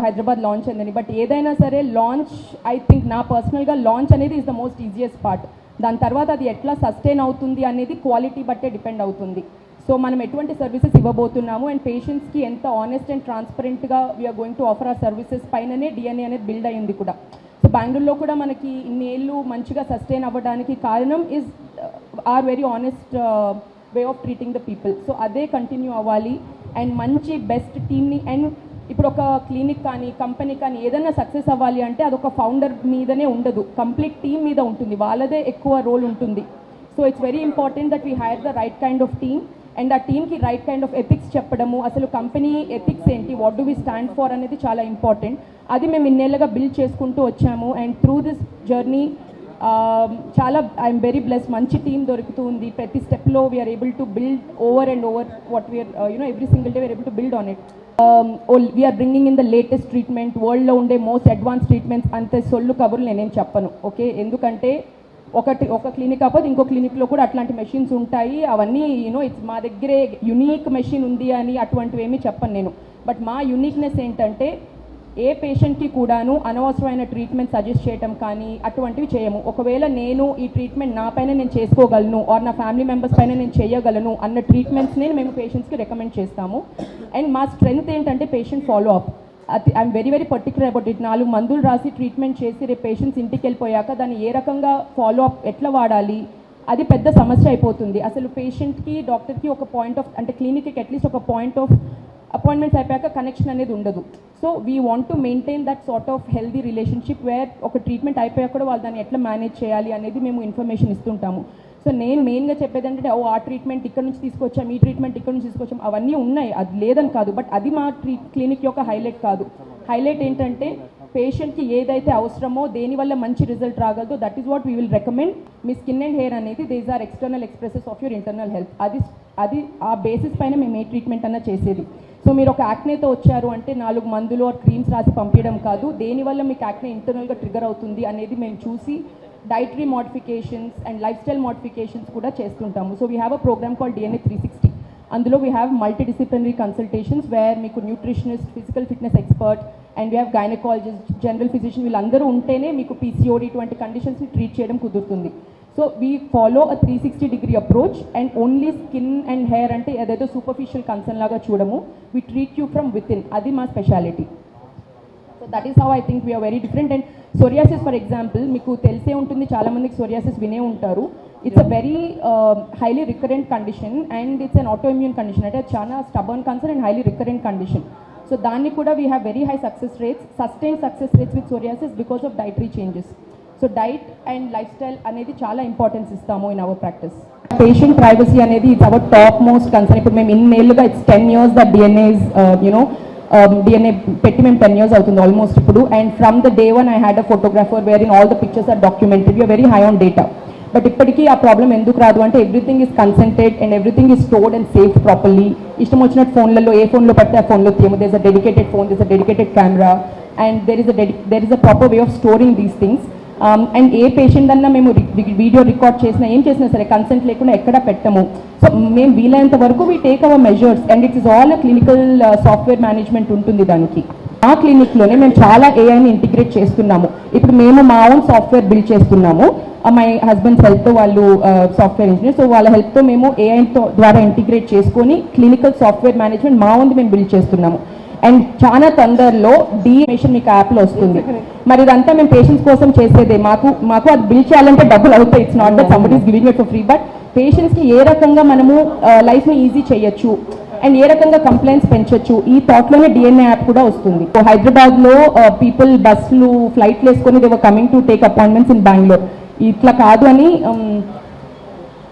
Hyderabad launch అయిందని. But ఏదైనా సరే లాంచ్, ఐ థింక్ నా పర్సనల్గా లాంచ్ అనేది is the most easiest part. దాని తర్వాత అది ఎట్లా సస్టైన్ అవుతుంది అనేది క్వాలిటీ బట్టే డిపెండ్ అవుతుంది. సో మనం ఎటువంటి సర్వీసెస్ ఇవ్వబోతున్నాము అండ్ పేషెంట్స్కి ఎంత ఆనెస్ట్ అండ్ ట్రాన్స్పరెంట్గా వీఆర్ గోయింగ్ టు ఆఫర్ ఆ సర్వీసెస్ పైననే డిఎన్ఏ అనేది బిల్డ్ అయ్యింది కూడా. సో బెంగళూరులో కూడా మనకి ఇన్ని ఏళ్ళు మంచిగా సస్టైన్ అవ్వడానికి కారణం is or very honest way of treating the people. So అదే కంటిన్యూ అవ్వాలి అండ్ మంచి బెస్ట్ టీమ్ని, అండ్ ఇప్పుడు ఒక క్లినిక్ కానీ కంపెనీ కానీ ఏదైనా సక్సెస్ అవ్వాలి అంటే అదొక ఫౌండర్ మీదనే ఉండదు, కంప్లీట్ టీమ్ మీద ఉంటుంది, వాళ్ళదే ఎక్కువ రోల్ ఉంటుంది. So it's very important that we hire the right kind of team and ఆ టీమ్కి రైట్ కైండ్ ఆఫ్ ఎథిక్స్ చెప్పడము, అసలు కంపెనీ ఎథిక్స్ ఏంటి, what do we stand for అనేది చాలా ఇంపార్టెంట్. అది మేము ఇన్నేళ్ళుగా బిల్డ్ చేసుకుంటూ వచ్చాము అండ్ త్రూ దిస్ జర్నీ చాలా ఐఎమ్ వెరీ బ్లెస్డ్, మంచి టీమ్ దొరుకుతూ ఉంది. ప్రతి స్టెప్లో we're able to build over and over what we're every single day we're able to build on it. We're bringing in the latest treatment, వరల్డ్లో ఉండే most advance treatments. అంతే సొల్లు కబుర్లు నేనేం చెప్పను, ఓకే? ఎందుకంటే ఒక క్లినిక్ కాకపోతే ఇంకో క్లినిక్లో కూడా అట్లాంటి మెషిన్స్ ఉంటాయి. అవన్నీ ఇట్స్ మా దగ్గరే యునీక్ మెషిన్ ఉంది అని అటువంటివి ఏమీ చెప్పను నేను. బట్ మా యునీక్నెస్ ఏంటంటే ఏ పేషెంట్కి కూడాను అనవసరమైన ట్రీట్మెంట్ సజెస్ట్ చేయడం కానీ అటువంటివి చేయము. ఒకవేళ నేను ఈ ట్రీట్మెంట్ నా పైన నేను చేసుకోగలను ఆర్ నా ఫ్యామిలీ మెంబర్స్ పైన నేను చేయగలను అన్న ట్రీట్మెంట్స్నే మేము పేషెంట్స్కి రికమెండ్ చేస్తాము. అండ్ మా స్ట్రెంగ్త్ ఏంటంటే patient follow up. I'm very very particular about it. 4 మందులు రాసి ట్రీట్మెంట్ చేసి రేపు పేషెంట్స్ ఇంటికి వెళ్ళిపోయాక దాన్ని ఏ రకంగా ఫాలో అప్ ఎట్లా వాడాలి అది పెద్ద సమస్య అయిపోతుంది. అసలు పేషెంట్కి డాక్టర్కి ఒక పాయింట్ ఆఫ్, అంటే క్లినిక్కి అట్లీస్ట్ ఒక పాయింట్ ఆఫ్ అపాయింట్మెంట్స్ అయిపోయాక కనెక్షన్ అనేది ఉండదు. So we want to maintain that sort of healthy relationship where ఒక ట్రీట్మెంట్ అయిపోయాక కూడా వాళ్ళు దాన్ని ఎట్లా మేనేజ్ చేయాలి అనేది మేము ఇన్ఫర్మేషన్ ఇస్తుంటాము. సో నేను మెయిన్గా చెప్పేది అంటే ఆ ట్రీట్మెంట్ ఇక్కడ నుంచి తీసుకొచ్చాం, ఈ ట్రీట్మెంట్ ఇక్కడ నుంచి తీసుకొచ్చాం, అవన్నీ ఉన్నాయి, అది లేదని కాదు. బట్ అది మా క్లినిక్ యొక్క హైలైట్ కాదు. హైలైట్ ఏంటంటే పేషెంట్కి ఏదైతే అవసరమో, దేనివల్ల మంచి రిజల్ట్ రాగలదో that is what we will recommend. మీ స్కిన్ అండ్ హెయిర్ అనేది these are external expressions of your internal health. అది ఆ బేసిస్ పైన మేము ఏ ట్రీట్మెంట్ అన్నా చేసేది. సో మీరు ఒక యాక్నేతో వచ్చారు అంటే 4 మందులు ఆర్ క్రీమ్స్ రాసి పంపించడం కాదు, దేనివల్ల మీకు యాక్నే ఇంటర్నల్గా ట్రిగర్ అవుతుంది అనేది మేము చూసి dietary modifications and lifestyle modifications కూడా చేస్తుంటాము. So we have a programme call DNA 360. అందులో we have multidisciplinary consultations where మీకు nutritionist, physical fitness expert and we have gynaecologist, general physician, వీళ్ళందరూ ఉంటేనే మీకు PCOD ఇటువంటి కండిషన్స్ని ట్రీట్ చేయడం కుదురుతుంది. So we follow a 360-degree approach and only skin and hair అంటే ఏదైతే సూపర్ఫిషియల్ కన్సర్న్ లాగా చూడము, we treat you from within. అది మా specialty. So that is how I think we're very different. And psoriasis for example మీకు తెలిసే ఉంటుంది, చాలామందికి సోరియాసిస్ వినే ఉంటారు. It's a very highly recurrent condition and it's an autoimmune condition. అంటే చాలా stubborn concern and highly recurrent condition. So దాన్ని కూడా we have very high success rates, sustain success rates with psoriasis because of dietary changes. So diet and lifestyle అనేది చాలా importance ఇస్తాము in hour practice. Patient privacy అనేది it's our topmost concern. ఇప్పుడు మేము ఇన్నేళ్ళుగా it's 10 years that DNA is DNA పెట్టి మేము 10 years అవుతుంది ఆల్మోస్ట్ ఇప్పుడు. And from the day 1 I had a photographer wherein all the pictures are documented. We are very high on data. But ఇప్పటికీ ఆ problem ఎందుకు రాదు అంటే everything is consented and everything is stored and safe properly. ఇష్టం వచ్చినట్టు ఫోన్లలో ఏ ఫోన్లో పడితే ఆ ఫోన్లో తీయము. There is a dedicated phone, there is a dedicated camera and there is a proper way of storing these things. And A patient అన్నా మేము వీడియో రికార్డ్ చేసినా ఏం చేసినా సరే కన్సెంట్ లేకుండా ఎక్కడ పెట్టము. సో మేము వీలైనంత వరకు we take our measures and it is all a clinical software management ఉంటుంది దానికి. ఆ క్లినిక్లోనే మేము చాలా ఏఐని ఇంటిగ్రేట్ చేస్తున్నాము. ఇప్పుడు మేము మా ఓన్ సాఫ్ట్వేర్ బిల్డ్ చేస్తున్నాము. మై హస్బెండ్స్ హెల్ప్తో, వాళ్ళు సాఫ్ట్వేర్ ఇంజనీర్, సో వాళ్ళ హెల్ప్తో మేము ఏఐతో ద్వారా ఇంటిగ్రేట్ చేసుకొని క్లినికల్ సాఫ్ట్వేర్ మేనేజ్మెంట్ మా ఓన్ మేము బిల్డ్ చేస్తున్నాము. అండ్ చాలా తొందరలో డిఎమేషన్ మీకు యాప్లో వస్తుంది. మరి ఇదంతా మేము పేషెంట్స్ కోసం చేసేదే. మాకు అది బిల్డ్ చేయాలంటే డబ్బులు అవుతాయి. It's not that somebody is giving it for free. But పేషెంట్స్కి ఏ రకంగా మనము లైఫ్ని ఈజీ చేయొచ్చు అండ్ ఏ రకంగా కంప్లైంట్స్ పెంచొచ్చు, ఈ థాట్లోనే DNA యాప్ కూడా వస్తుంది. సో హైదరాబాద్లో పీపుల్ బస్సులు, ఫ్లైట్లు వేసుకొని they were coming to take appointments in Bengaluru. ఇట్లా కాదు అని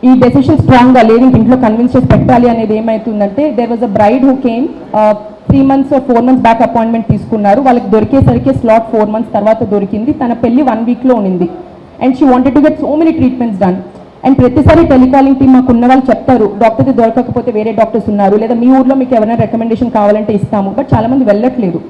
ఈ డెసిషన్ స్ట్రాంగ్గా లేదు, ఇంట్లో కన్విన్స్ చేసి పెట్టాలి అనేది ఏమవుతుందంటే, there was a bride who came 3 months or 4 months back appointment తీసుకున్నారు. వాళ్ళకి దొరికేసరికి స్లాట్ 4 months తర్వాత దొరికింది. తన పెళ్లి 1 weekలో ఉన్నింది and she wanted to get so many treatments done. And ప్రతిసారి టెలికాలింగ్ టీమ్ మాకు ఉన్న వాళ్ళు చెప్తారు, డాక్టర్ది దొరకకపోతే వేరే డాక్టర్స్ ఉన్నారు, లేదా మీ ఊర్లో మీకు ఎవరైనా రికమెండేషన్ కావాలంటే ఇస్తాము. బట్ చాలామంది వెళ్ళట్లేదు.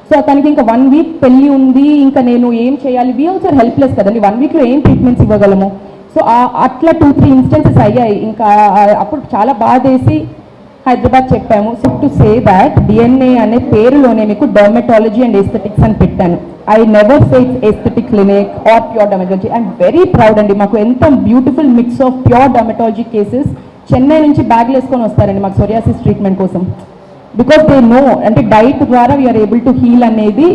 సో తనకి ఇంకా 1 week పెళ్ళి ఉంది, ఇంకా నేను ఏం చేయాలి? వీ ఆల్సో హెల్ప్లెస్ కదండి, 1 weekలో ఏం ట్రీట్మెంట్స్ ఇవ్వగలము? సో అట్లా 2-3 instances అయ్యాయి. ఇంకా అప్పుడు చాలా బాధేసి హైదరాబాద్ చెప్పాము. So to say that DNA అనే పేరులోనే మీకు డర్మటాలజీ అండ్ ఎస్థెటిక్స్ అని పెట్టాను. I never say it's aesthetic clinic or pure dermatology. I'm very proud అండి. మాకు ఎంత beautiful mix of pure dermatology cases Chennai నుంచి బ్యాగ్లు వేసుకొని వస్తారండి మాకు సోరియాసిస్ ట్రీట్మెంట్ కోసం. బికాస్ దే నో అంటే డైట్ ద్వారా వీఆర్ ఏబుల్ టు హీల్ అనేది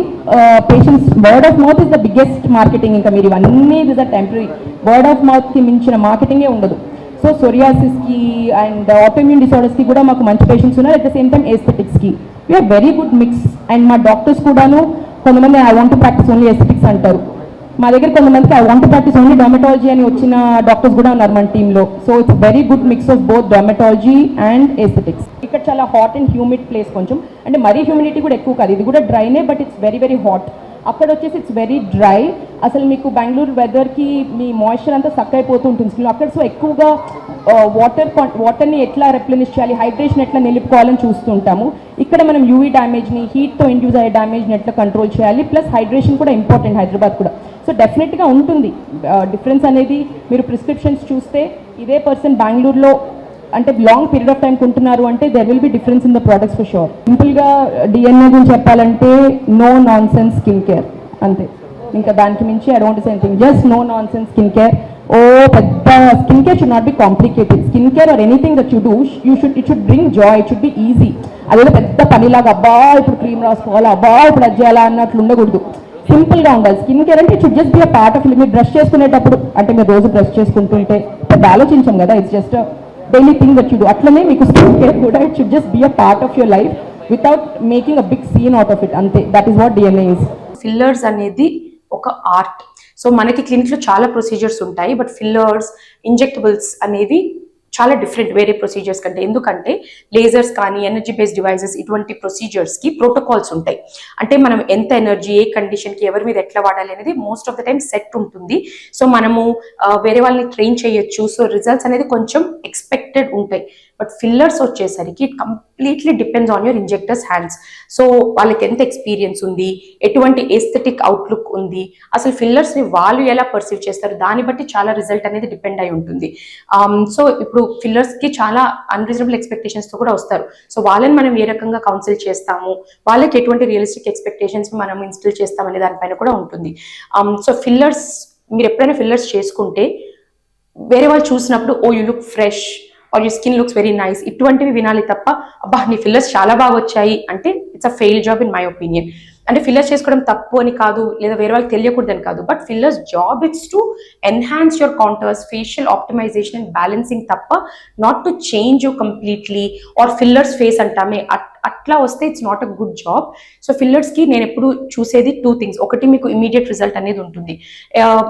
patients word of mouth is the biggest marketing. ఇంకా మీరు ఇవన్నీ is the temporary, word of మౌత్కి మించిన మార్కెటింగే ఉండదు. సో సోరియాసిస్కి అండ్ ఆటోఇమ్యూన్ డిసార్డర్స్కి కూడా మాకు మంచి పేషెంట్స్ ఉన్నారు. అట్ ద సేమ్ టైం ఎస్థెటిక్స్కి we are very good mix. And మా డాక్టర్స్ కూడాను కొంతమంది I want to practice only aesthetics అంటారు. మా దగ్గర కొంతమందికి I want to practice only dermatology అని వచ్చిన డాక్టర్స్ కూడా ఉన్నారు మన టీంలో. So it's very good mix of both dermatology and aesthetics. ఇక్కడ చాలా హాట్ అండ్ హ్యూమిడ్ ప్లేస్ కొంచెం, అంటే మరీ హ్యూమిడిటీ కూడా ఎక్కువ కాదు, ఇది కూడా డ్రైనే, but it's very very hot. అక్కడ వచ్చేసి ఇట్స్ వెరీ డ్రై. అసలు మీకు బెంగళూరు వెదర్కి మీ మాయిశ్చర్ అంతా సక్ అయిపోతూ ఉంటుంది స్కిన్. అక్కడ సో ఎక్కువగా వాటర్ని ఎట్లా రెప్లెనిష్ చేయాలి, హైడ్రేషన్ ఎట్లా నిలుపుకోవాలని చూస్తుంటాము. ఇక్కడ మనం యూవీ డ్యామేజ్ని, హీట్తో ఇండ్యూస్ అయ్యే డ్యామేజ్ని ఎట్లా కంట్రోల్ చేయాలి, ప్లస్ హైడ్రేషన్ కూడా ఇంపార్టెంట్ హైదరాబాద్ కూడా. సో డెఫినెట్గా ఉంటుంది డిఫరెన్స్ అనేది. మీరు ప్రిస్క్రిప్షన్స్ చూస్తే ఇదే పర్సన్ బెంగళూరులో అంటే లాంగ్ పీరియడ్ ఆఫ్ టైం కొంటున్నారు అంటే there will be difference in the products for sure. సింపుల్గా డిఎన్ఏ గురించి చెప్పాలంటే no nonsense skin care అంతే. ఇంకా దానికి మించి I don't say anything, just no nonsense skin care. ఓ పెద్ద skin care should not be complicated. Skin care or anything that you do it should bring joy, it should be easy. అదేదో పెద్ద పనిలాగా అబ్బా ఇప్పుడు cream రాసుకోవాలా, అబ్బా ఇప్పుడు అది చేయాలా అన్నట్లు ఉండకూడదు. సింపుల్గా ఉండాలి. స్కిన్ కేర్ అంటే it should just be a part of. మీరు బ్రష్ చేసుకునేటప్పుడు అంటే మీరు రోజు బ్రష్ చేసుకుంటుంటే పెద్ద ఆలోచించాం కదా, it's just daily thing that you do. అట్లనే మీకు స్కిన్ కేర్ కూడా it should just be a part of your life without making a big scene out of it అంతే. That is what DNA is. Fillers అనేది ఒక art. So మనకి క్లినిక్లో చాలా procedures ఉంటాయి, but fillers, injectables అనేవి చాలా different వేరే ప్రొసీజర్స్ కంటే. ఎందుకంటే లేజర్స్ కానీ ఎనర్జీ బేస్డ్ డివైజెస్ ఇటువంటి ప్రొసీజర్స్కి ప్రోటోకాల్స్ ఉంటాయి. అంటే మనం ఎంత ఎనర్జీ, ఏ కండిషన్కి, ఎవరి మీద ఎట్లా వాడాలి అనేది most of the time set ఉంటుంది. సో మనము వేరే వాళ్ళని ట్రైన్ చేయొచ్చు. సో రిజల్ట్స్ అనేది కొంచెం ఎక్స్పెక్టెడ్ ఉంటాయి. బట్ ఫిల్లర్స్ వచ్చేసరికి it completely depends on your injectors hands. So వాళ్ళకి ఎంత ఎక్స్పీరియన్స్ ఉంది, ఎటువంటి ఎస్థెటిక్ అవుట్లుక్ ఉంది, అసలు ఫిల్లర్స్ని వాళ్ళు ఎలా పర్సీవ్ చేస్తారు, దాన్ని బట్టి చాలా రిజల్ట్ అనేది డిపెండ్ అయి ఉంటుంది. సో ఇప్పుడు ఫిల్లర్స్కి చాలా అన్రీజనబుల్ ఎక్స్పెక్టేషన్స్తో కూడా వస్తారు. సో వాళ్ళని మనం ఏ రకంగా కౌన్సిల్ చేస్తాము, వాళ్ళకి ఎటువంటి రియలిస్టిక్ ఎక్స్పెక్టేషన్స్ మనం ఇన్స్టిల్ చేస్తాం అనే దానిపైన కూడా ఉంటుంది. సో ఫిల్లర్స్, మీరు ఎప్పుడైనా ఫిల్లర్స్ చేసుకుంటే వేరే వాళ్ళు చూసినప్పుడు oh you look fresh or your skin looks very nice ఇటువంటివి వినాలి తప్ప అబ్బా నీ ఫిల్లర్స్ చాలా బాగా వచ్చాయి అంటే it's a fail job in my opinion. అంటే ఫిల్లర్స్ చేసుకోవడం తప్పు అని కాదు, లేదా వేరే వాళ్ళకి తెలియకూడదని కాదు, but fillers job it's to enhance your contours, facial optimization and balancing తప్ప not to change you completely. Or fillers face అంటామే అట్లా వస్తే it's not a good job. So ఫిల్లర్స్కి నేను ఎప్పుడు చూసేది 2 things. ఒకటి, మీకు ఇమీడియట్ రిజల్ట్ అనేది ఉంటుంది.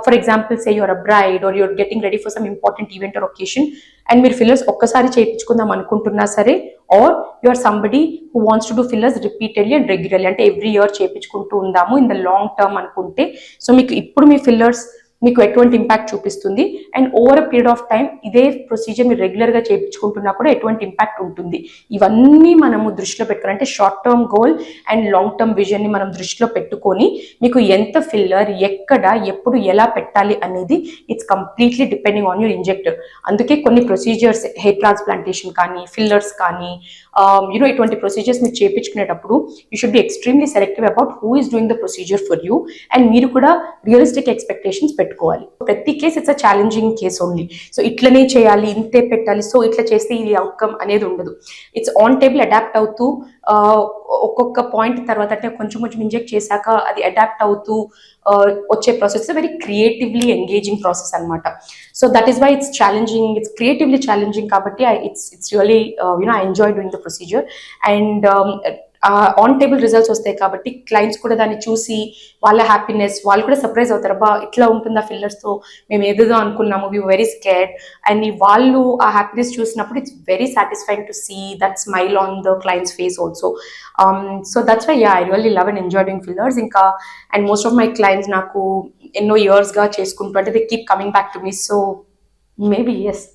For example say you're a bride or you're getting ready for some important event or occasion and మీరు ఫిల్లర్స్ ఒక్కసారి చేయించుకుందాం అనుకుంటున్నా సరే, or you are somebody who wants to do fillers repeatedly and regularly, అంటే every year చేయించుకుంటూ ఉందాము in the long term అనుకుంటే, so మీకు ఇప్పుడు మీ ఫిల్లర్స్ మీకు ఎటువంటి ఇంపాక్ట్ చూపిస్తుంది and over a period of time ఇదే ప్రొసీజర్ మీరు రెగ్యులర్గా చేయించుకుంటున్నా కూడా ఎటువంటి ఇంపాక్ట్ ఉంటుంది. ఇవన్నీ మనము దృష్టిలో పెట్టుకోవాలి. అంటే short term goal and long term విజన్ని మనం దృష్టిలో పెట్టుకొని మీకు ఎంత ఫిల్లర్, ఎక్కడ, ఎప్పుడు, ఎలా పెట్టాలి అనేది it's completely depending on your injector. అందుకే కొన్ని ప్రొసీజర్స్, హెయిర్ ట్రాన్స్ప్లాంటేషన్ కానీ, ఫిల్లర్స్ కానీ, ఇటువంటి ప్రొసీజర్స్ మీరు చేయించుకునేటప్పుడు you should be extremely selective about who is doing the procedure for you and మీరు కూడా రియలిస్టిక్ ఎక్స్పెక్టేషన్స్ పెట్టుకోవాలి. ప్రతి case it's a challenging case only. So ఇట్లనే చేయాలి, ఇంతే పెట్టాలి, సో ఇట్లా చేస్తే ఇది అవుట్కమ్ అనేది ఉండదు. ఇట్స్ ఆన్ టేబుల్ అడాప్ట్ అవుతూ ఒక్కొక్క పాయింట్ తర్వాత అంటే కొంచెం కొంచెం ఇంజెక్ట్ చేశాక అది అడాప్ట్ అవుతూ వచ్చే process very creatively engaging process అనమాట. So that is why it's challenging, it's creatively challenging. కాబట్టి it's really I enjoy doing the procedure and on table results వస్తాయి కాబట్టి క్లయింట్స్ కూడా దాన్ని చూసి వాళ్ళ హ్యాపీనెస్, వాళ్ళు కూడా సర్ప్రైజ్ అవుతారు. అబ్బా ఇట్లా ఉంటుందా ఫిల్లర్స్తో, మేము ఏదేదో అనుకున్నాము, వీ వెరీ స్కేర్డ్, అండ్ వాళ్ళు ఆ హ్యాపీనెస్ చూసినప్పుడు it's very satisfying to see that smile on the clients face also. So that's why I really love and enjoy doing fillers. ఇంకా and most of my clients నాకు ఎన్నో ఇయర్స్గా చేసుకుంటూ అంటే they keep coming back to me. So maybe yes.